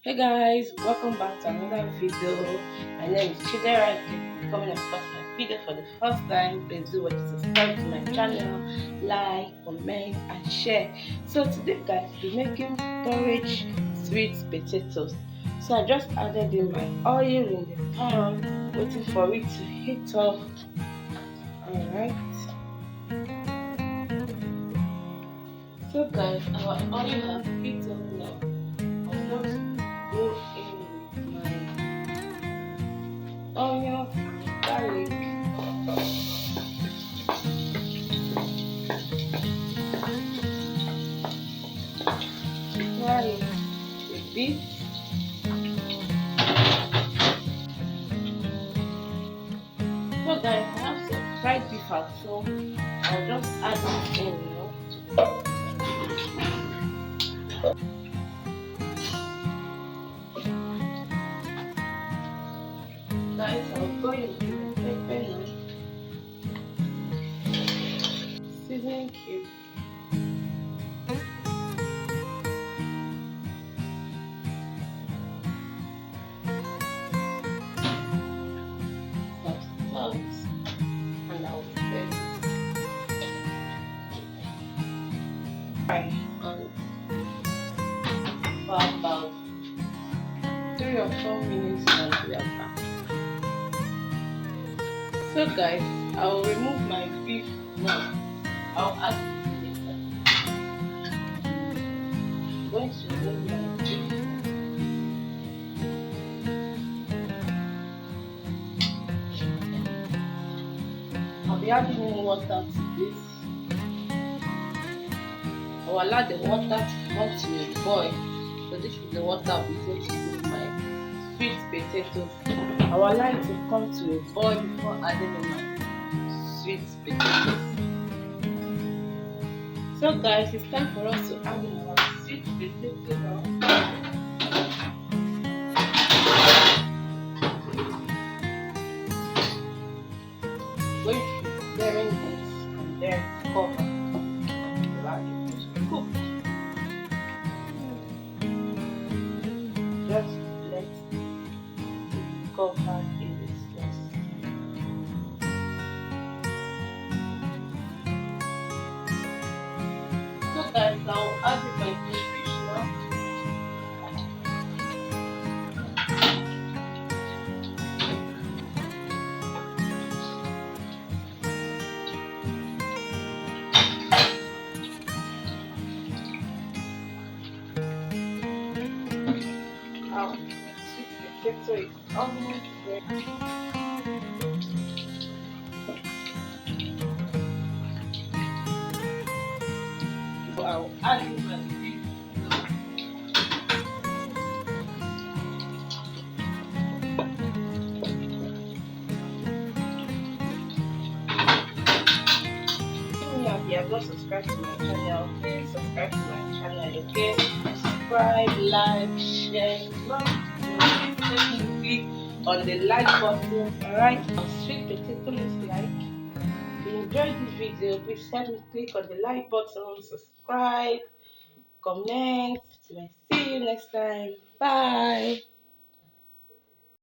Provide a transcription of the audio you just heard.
Hey guys, welcome back to another video. My name is Chidera. If you're coming across my video for the first time, please do what to subscribe to my channel, like, comment, and share. So today guys, we're making porridge sweet potatoes. So I just added in my oil in the pan, waiting for it to heat up. Alright. So guys, our oil has heated up now. I'll just go in with my onion, garlic, garlic, a bit. So guys, I have some fried beef at home. I'll just add it in. Guys, I'll go in with the pepper now, seasoning cube, some salt, and I'll stir fry and for about 3 or 4 minutes and we are back. So guys, I'll remove my beef now. I'll add it later. I'm going to remove my beef. I'll be adding in water to this. I'll allow the water to come to a boil. So this is the water I'll be using to cook my sweet potatoes. I'll allow it to come to a boil before adding in my sweet potatoes. So guys, it's time for us to add in our sweet potato now. Going to be stirring this and then cover. Allow it to cook. Just let it cover in this sauce. So guys, I'll add in my fish now. Our sweet potato is almost ready. So I'll add in my beef now. If you have not subscribed to my channel, please subscribe to my channel, okay? Subscribe, like, share, click on the like button, alright? Sweet potato looks like. If you enjoyed this video, please help me click on the like button, subscribe, comment. Till I see you next time. Bye.